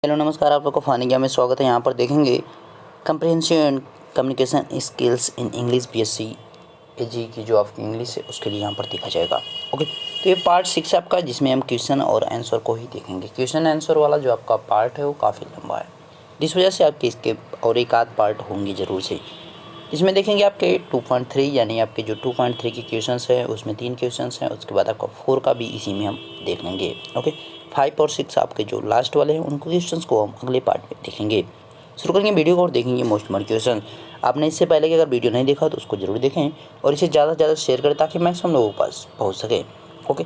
Hello नमस्कार, आप लोग को फानी ज्ञान में स्वागत है। यहाँ पर देखेंगे comprehensive and communication skills in English BSc PG की जो आपकी इंग्लिश है उसके लिए यहाँ पर देखा जाएगा। ओके, तो ये पार्ट 6 आपका है जिसमें हम क्वेश्चन और आंसर को ही देखेंगे। क्वेश्चन आंसर वाला जो आपका पार्ट है वो काफ़ी लंबा है, जिस वजह से आपके इसके और एक आध पार्ट होंगे ज़रूर से। इसमें देखेंगे आपके 2.3 यानी आपके जो 2.3 के क्वेश्चंस है उसमें 3 क्वेश्चंस हैं, उसके बाद आपका 4 का भी इसी में हम देख लेंगे। ओके, 5 और 6 आपके जो लास्ट वाले हैं उनको क्वेश्चंस को हम अगले पार्ट में देखेंगे। शुरू करेंगे वीडियो को और देखेंगे मोस्ट इम्पोर्टेंट क्वेश्चन। आपने इससे पहले कि अगर वीडियो नहीं देखा तो उसको जरूर देखें और इसे ज़्यादा से ज़्यादा शेयर करें ताकि मैक्सिमम लोगों के पास पहुँच सके। ओके,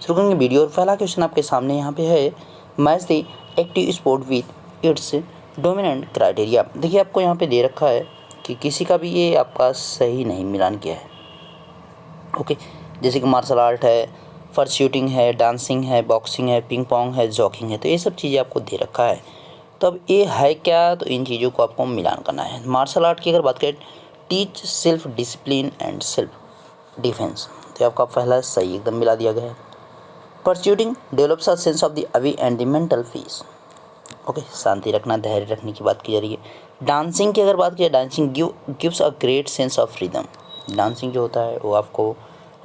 शुरू करेंगे वीडियो। और पहला क्वेश्चन आपके सामने यहाँ पे है, match the active sport with its dominant criteria. देखिए आपको यहाँ पे दे रखा है कि किसी का भी ये आपका सही नहीं मिलान किया है। ओके, जैसे कि मार्शल आर्ट है, फर्स्ट शूटिंग है, डांसिंग है, बॉक्सिंग है, पिंग पोंग है, जॉगिंग है, तो ये सब चीज़ें आपको दे रखा है। तो अब ये है क्या, तो इन चीज़ों को आपको मिलान करना है। मार्शल आर्ट की अगर बात करें, teach self discipline and self defence, तो आपका पहला सही एकदम मिला दिया गया है। Pursuing develops a sense of the away and the mental peace. Okay, शांति रखना, धैर्य रखने की बात की जा रही है। डांसिंग की अगर बात की, dancing gives a great sense of freedom. Dancing जो होता है वो आपको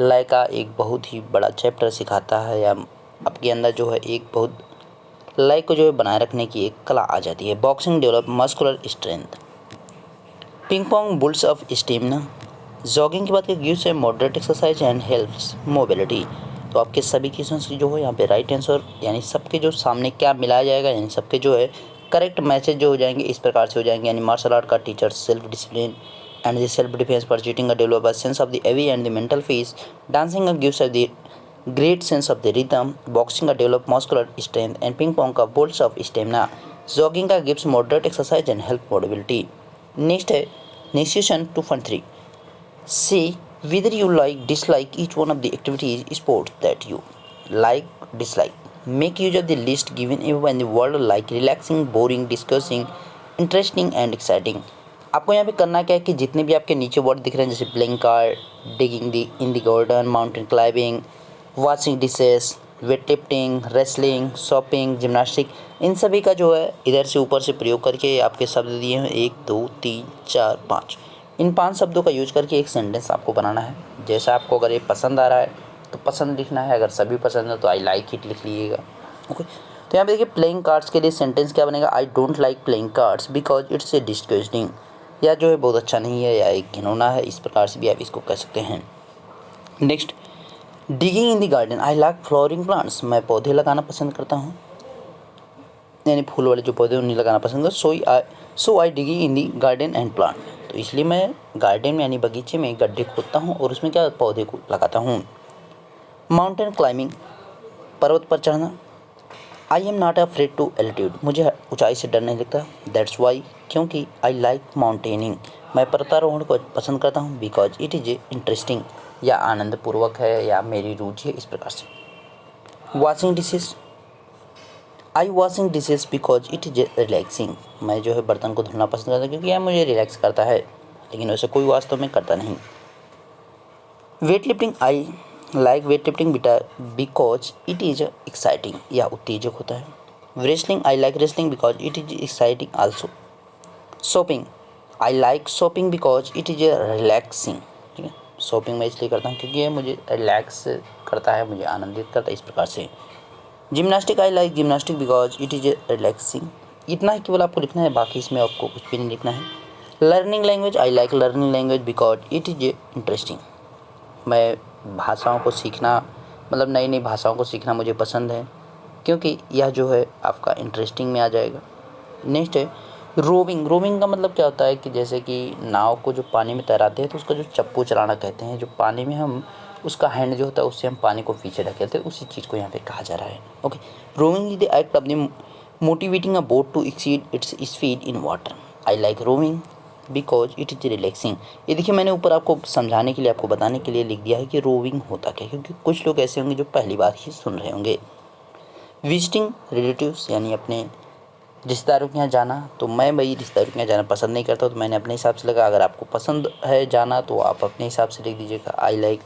लय का एक बहुत ही बड़ा चैप्टर सिखाता है, या आपके अंदर जो है एक बहुत लय को जो है बनाए रखने की एक कला आ जाती है। Boxing develop muscular strength. Ping pong builds up stamina. Jogging की बात करें, gives a moderate exercise and helps mobility. तो आपके सभी क्वेश्चंस की जो है यहाँ पे राइट आंसर, यानी सबके जो सामने क्या मिलाया जाएगा, यानी सबके जो है करेक्ट मैसेज जो हो जाएंगे इस प्रकार से हो जाएंगे। यानी मार्शल आर्ट का teacher self discipline and the self defence, pursuing develop sense of the away and the mental peace, dancing gives the great sense of the rhythm, boxing का develop muscular strength and ping pong का builds of stamina, jogging का gives moderate exercise and help mobility. Next है next question 2.3, say whether you like dislike each one of the activities sports that you like dislike. Make use of the list given above in the word like relaxing, boring, discussing, interesting and exciting. आपको यहाँ पे करना क्या है कि जितने भी आपके नीचे वर्ड दिख रहे हैं जैसे playing card, digging the in the garden, mountain climbing, washing dishes, weight lifting, wrestling, shopping, gymnastic, इन सभी का जो है इधर से ऊपर से प्रयोग करके आपके शब्द दिए हैं 1 2 3 4 5। इन 5 शब्दों का यूज करके एक सेंटेंस आपको बनाना है। जैसा आपको अगर ये पसंद आ रहा है तो पसंद लिखना है, अगर सभी पसंद है तो आई लाइक इट लिख लीजिएगा। ओके, तो यहाँ पे देखिए प्लेइंग कार्ड्स के लिए सेंटेंस क्या बनेगा, I don't like playing cards because it's a disgusting, या जो है बहुत अच्छा नहीं है या एक घिनौना है, इस प्रकार से भी आप इसको कह सकते हैं। Next, digging in the garden, I like flowering plants, मैं पौधे लगाना पसंद करता हूँ, यानी फूल वाले जो पौधे उन्हें लगाना पसंद है। So I digging in the garden and plant, तो इसलिए मैं गार्डन में यानी बगीचे में गड्ढे खोदता हूँ और उसमें क्या पौधे को लगाता हूँ। माउंटेन क्लाइंबिंग, पर्वत पर चढ़ना, I am not afraid to altitude, मुझे ऊंचाई से डर नहीं लगता। दैट्स वाई, क्योंकि आई लाइक माउंटेनिंग, मैं पर्वतारोहण को पसंद करता हूँ। बिकॉज इट इज़ इंटरेस्टिंग, या आनंदपूर्वक है या मेरी रुचि है, इस प्रकार से। Washing dishes, I washing dishes because it is relaxing, मैं जो है बर्तन को धुलना पसंद करता हूँ क्योंकि यह मुझे रिलैक्स करता है, लेकिन वैसे कोई वास्तव में करता नहीं। Wait lifting, I like weight lifting because it is exciting, या उत्तेजक होता है। Wrestling, I like wrestling because it is exciting also. Shopping, I like shopping because it is relaxing, ठीक है, शॉपिंग मैं इसलिए करता हूँ क्योंकि यह मुझे रिलैक्स करता है, मुझे आनंदित करता है, इस प्रकार से। Gymnastic, I like gymnastic because it is relaxing, इतना ही केवल आपको लिखना है, बाकी इसमें आपको कुछ भी नहीं लिखना है। Learning language, I like learning language because it is interesting, मैं भाषाओं को सीखना मतलब नई नई भाषाओं को सीखना मुझे पसंद है क्योंकि यह जो है आपका इंटरेस्टिंग में आ जाएगा। नेक्स्ट है रोविंग, रोविंग का मतलब क्या होता है कि जैसे कि नाव को जो पानी में तैराते हैं तो उसका जो चप्पू चलाना कहते हैं, जो पानी में हम उसका हैंड जो होता है उससे हम पानी को पीछे ढकेलते हैं, उसी चीज़ को यहाँ पे कहा जा रहा है। Okay, rowing is the act of the motivating a boat to exceed its speed in water, I like rowing because it is relaxing. ये देखिए मैंने ऊपर आपको समझाने के लिए, आपको बताने के लिए लिख दिया है कि रोविंग होता क्या है, क्योंकि कुछ लोग ऐसे होंगे जो पहली बार ही सुन रहे होंगे। विजिटिंग रिलेटिव्स, यानी अपने रिश्तेदारों के यहाँ जाना, तो मैं भाई रिश्तेदारों के यहाँ जाना पसंद नहीं करता, तो मैंने अपने हिसाब से लगा। अगर आपको पसंद है जाना तो आप अपने हिसाब से लिख दीजिएगा। I like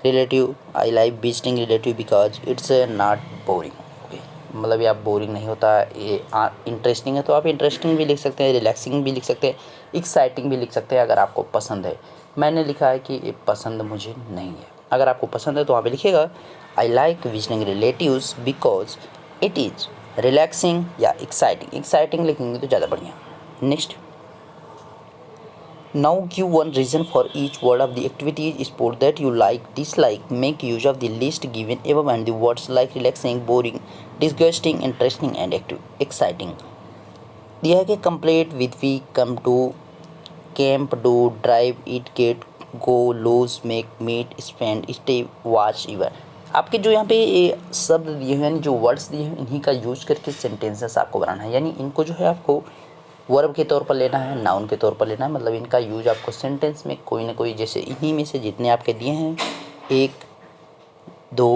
relative, I like visiting relative because it's not boring. Okay, मतलब या बोरिंग नहीं होता, ये इंटरेस्टिंग है तो आप इंटरेस्टिंग भी लिख सकते हैं, रिलैक्सिंग भी लिख सकते हैं, एक्साइटिंग भी लिख सकते हैं अगर आपको पसंद है। मैंने लिखा है कि ये पसंद मुझे नहीं है। अगर आपको पसंद है तो वहाँ पे लिखिएगा I like visiting relatives because it is relaxing या एक्साइटिंग। एक्साइटिंग लिखेंगे तो ज़्यादा बढ़िया। Next, now give one reason for each word of the activity sport that you like, dislike. Make use of the list given above and the words like relaxing, boring, disgusting, interesting and exciting. दिया है कि complete with we, come to, camp, do, drive, eat, get, go, lose, make, meet, spend, stay, watch, even. आपके जो यहाँ पे ये शब्द दिए हैं यानी जो वर्ड्स दिए हैं इन्हीं का यूज करके सेंटेंसेस आपको बनाना है। यानी इनको जो है आपको वर्ब के तौर पर लेना है, नाउन के तौर पर लेना है। मतलब इनका यूज आपको सेंटेंस में कोई ना कोई, जैसे इन्हीं में से जितने आपके दिए हैं 1 2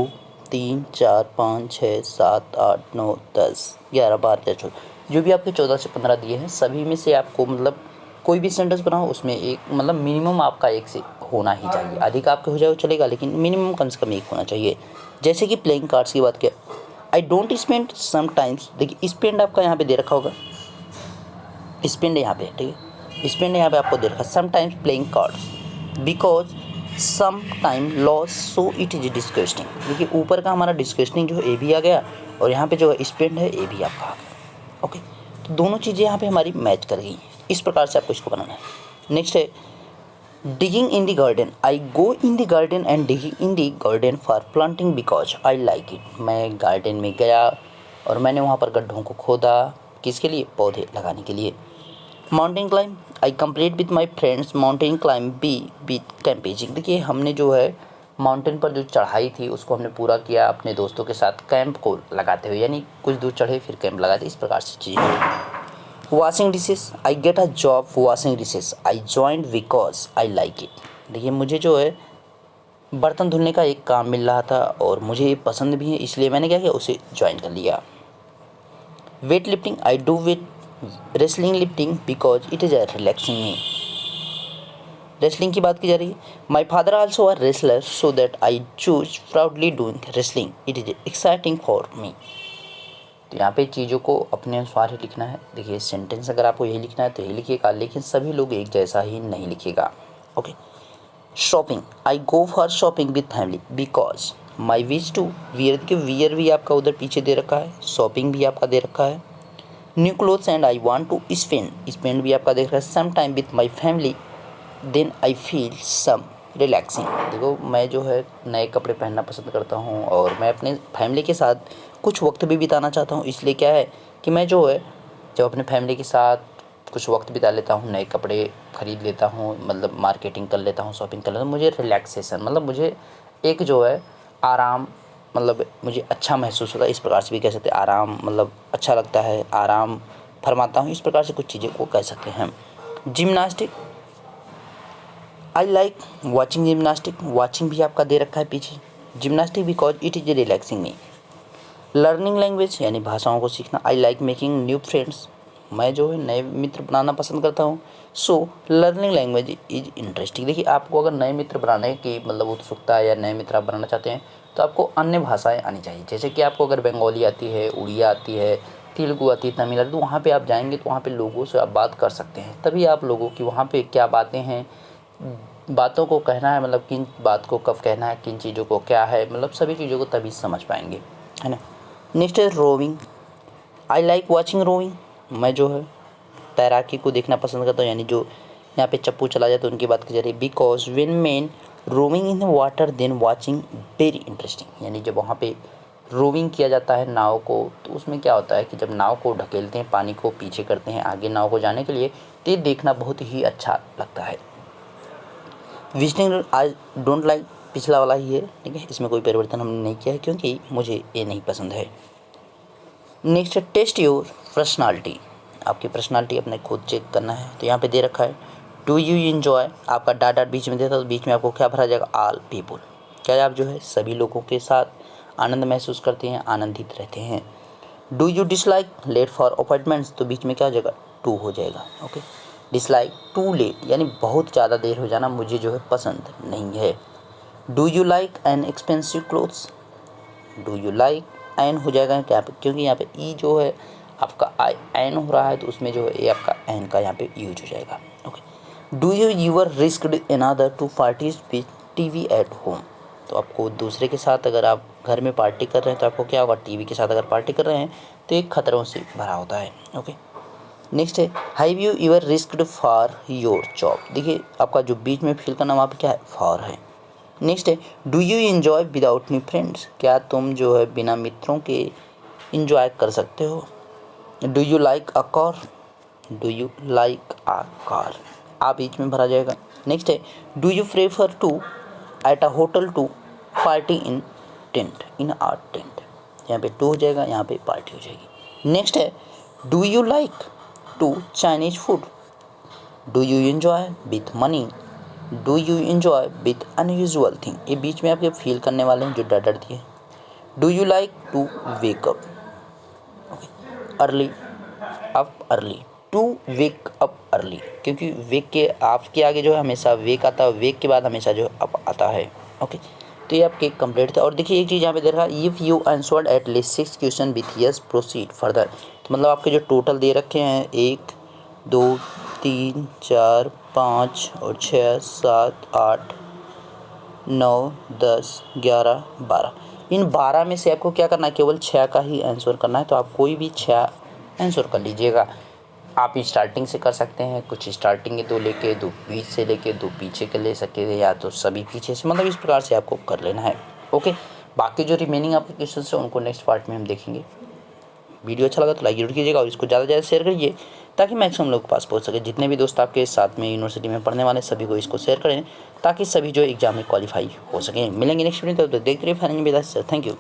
3 4 5 6 7 8 9 10 11 12 13 14 जो भी आपके 14 से 15 दिए हैं सभी में से आपको मतलब कोई भी सेंटेंस बनाओ उसमें एक मतलब मिनिमम आपका एक से होना ही चाहिए। अधिक आपके हो जाए चलेगा लेकिन मिनिमम कम से कम एक होना चाहिए। जैसे कि प्लेइंग कार्ड्स की बात किया, आई डोंट स्पेंड समटाइम्स। देखिए स्पेंड आपका यहाँ पे दे रखा होगा, स्पेंड यहाँ पे, ठीक है, स्पेंड यहाँ पे आपको दे रखा sometimes playing cards because some time loss so it is disgusting. देखिए ऊपर का हमारा डिस्गस्टिंग जो है ए भी आ गया और यहाँ पे जो है स्पेंड है ए भी आपका आ गया। ओके, तो दोनों चीज़ें यहाँ पे हमारी मैच कर गई। इस प्रकार से आपको इसको बनाना है। नेक्स्ट है digging in the garden, I go in the garden and digging in the garden for planting because I like it. मैं गार्डन में गया और मैंने वहाँ पर गड्ढों को खोदा, किसके लिए, पौधे लगाने के लिए। Mountain climb, I complete with my friends mountain climb be with camping. देखिए हमने जो है माउंटेन पर जो चढ़ाई थी उसको हमने पूरा किया अपने दोस्तों के साथ कैंप को लगाते हुए, यानी कुछ दूर चढ़े फिर कैंप लगाते, इस प्रकार से चीज़ें। Washing dishes, I get a job washing dishes, I joined because I like it. देखिए मुझे जो है बर्तन धुलने का एक काम मिल रहा था और मुझे ये पसंद भी है इसलिए मैंने क्या किया, उसे ज्वाइन कर लिया। Weight lifting, I do weight wrestling lifting because it is a relaxing me. Wrestling की बात की जा रही है। My father also a wrestler so that I choose proudly doing wrestling, it is exciting for me. तो यहाँ पे चीज़ों को अपने अनुसार ही लिखना है। देखिए सेंटेंस अगर आपको यही लिखना है तो यही लिखिएगा, लेकिन सभी लोग एक जैसा ही नहीं लिखिएगा। Okay, shopping, I go for shopping with family because my wish to wear के वियर भी आपका उधर पीछे दे रखा है, शॉपिंग भी आपका दे रखा है। New clothes and I want to spend भी आपका देख रहा है some time with my family then I feel some relaxing. देखो मैं जो है नए कपड़े पहनना पसंद करता हूँ और मैं अपने फैमिली के साथ कुछ वक्त भी बिताना चाहता हूँ, इसलिए क्या है कि मैं जो है जब अपने फैमिली के साथ कुछ वक्त बिता लेता हूँ, नए कपड़े खरीद लेता हूँ, मतलब मार्केटिंग कर लेता हूँ, शॉपिंग कर लेता हूँ, मुझे रिलैक्सेशन मतलब मुझे एक जो है आराम, मतलब मुझे अच्छा महसूस होता है। इस प्रकार से भी कह सकते हैं आराम, मतलब अच्छा लगता है, आराम फरमाता हूँ, इस प्रकार से कुछ चीज़ें को कह सकते हैं हम। जिम्नास्टिक, आई लाइक वॉचिंग जिम्नास्टिक, वॉचिंग भी आपका दे रखा है पीछे, gymnastic because it is relaxing me. Learning language यानी भाषाओं को सीखना, I like making new friends, मैं जो है नए मित्र बनाना पसंद करता हूँ। So learning language is interesting. देखिए आपको अगर नए मित्र बनाने की मतलब उत्सुकता है या नए मित्र आप बनाना चाहते हैं तो आपको अन्य भाषाएं आनी चाहिए। जैसे कि आपको अगर बंगाली आती है, उड़िया आती है, तेलुगु आती है, तमिल आती है, तो वहाँ पे आप जाएंगे तो वहाँ पे लोगों से आप बात कर सकते हैं। तभी आप लोगों की वहाँ पे क्या बातें हैं, बातों को कहना है, मतलब किन बात को कब कहना है, किन चीज़ों को क्या है, मतलब सभी चीज़ों को तभी समझ पाएंगे, है ना। नेक्स्ट है rowing, I like watching rowing, मैं जो है तैराकी को देखना पसंद करता हूँ, यानी जो यहाँ पे चप्पू चला जाए तो उनकी बात की जा रही है। Because when men rowing in the water then watching very interesting, यानी जब वहाँ पे रोविंग किया जाता है नाव को तो उसमें क्या होता है कि जब नाव को ढकेलते हैं, पानी को पीछे करते हैं आगे नाव को जाने के लिए, तो ये देखना बहुत ही अच्छा लगता है। विजिटिंग, आई डोंट लाइक, पिछला वाला ही है, ठीक है, इसमें कोई परिवर्तन हमने नहीं किया है क्योंकि मुझे ये नहीं पसंद है। नेक्स्ट है टेस्ट योर पर्सनालिटी, आपकी पर्सनालिटी अपने खुद चेक करना है। तो यहाँ पे दे रखा है डू यू इन्जॉय, आपका डॉट डॉट बीच में देता तो बीच में आपको क्या भरा जाएगा, ऑल पीपुल, क्या आप जो है सभी लोगों के साथ आनंद महसूस करते हैं, आनंदित रहते हैं। Do you dislike late for appointments, तो बीच में क्या हो जाएगा, टू हो जाएगा। ओके, डिसलाइक टू लेट यानी बहुत ज़्यादा देर हो जाना मुझे जो है पसंद नहीं है। Do you like an expensive clothes, do you like an हो जाएगा यहाँ पे, क्योंकि यहाँ पे ई जो है आपका आई एन हो रहा है, तो उसमें जो है ये आपका एन का यहाँ पे यूज हो जाएगा। Okay. Do you your risked another to parties with TV at home. तो आपको दूसरे के साथ अगर आप घर में पार्टी कर रहे हैं तो आपको क्या होगा, टीवी के साथ अगर पार्टी कर रहे हैं तो एक खतरों से भरा होता है। ओके। नेक्स्ट है have you ever risked for your job. देखिए आपका जो बीच में फिल करना वहाँ पे क्या है, फॉर है। नेक्स्ट है do you enjoy without knee friends. क्या तुम जो है बिना मित्रों के इन्जॉय कर सकते हो। Do you like a car. Do you like a car, आ बीच में भरा जाएगा। नेक्स्ट है do you prefer to at a hotel to party in tent, in our tent. यहाँ पे टू हो जाएगा, यहाँ पे पार्टी हो जाएगी। नेक्स्ट है do you like to Chinese food. Do you enjoy with money. Do you enjoy with unusual thing. ये बीच में आपके फील करने वाले हैं जो डर दिए। Do you like to wake up early, up early, to wake up early, क्योंकि वेक के आपके आगे जो है हमेशा वेक आता है, वेक के बाद हमेशा जो अप आता है। ओके। तो ये आपके कंप्लीट थे। और देखिए एक चीज़ यहाँ पे दे रखा है if you answered at least 6 question with yes proceed further. तो मतलब आपके जो टोटल दे रखे हैं 1 2 3 4 5 और 6 7 8 9 10 11 12, इन 12 में से आपको क्या करना है, केवल 6 का ही आंसर करना है। तो आप कोई भी 6 आंसर कर लीजिएगा। आप स्टार्टिंग से कर सकते हैं, कुछ स्टार्टिंग के 2 लेके 2 बीच से लेके 2 पीछे के ले सकते हैं, या तो सभी पीछे से, मतलब इस प्रकार से आपको कर लेना है। ओके। बाकी जो रिमेनिंग आपके क्वेश्चन है उनको नेक्स्ट पार्ट में हम देखेंगे। वीडियो अच्छा लगा तो लाइक जरूर कीजिएगा और इसको ज़्यादा से ज़्यादा शेयर करिए ताकि मैक्सिमम लोग के पास पहुंच सके। जितने भी दोस्त आपके साथ में यूनिवर्सिटी में पढ़ने वाले सभी को इसको शेयर करें ताकि सभी जो एग्जाम में क्वालिफाई हो सकें। मिलेंगे नेक्स्ट वीडियो, तब तक देखते रहिए final with us. Thank you.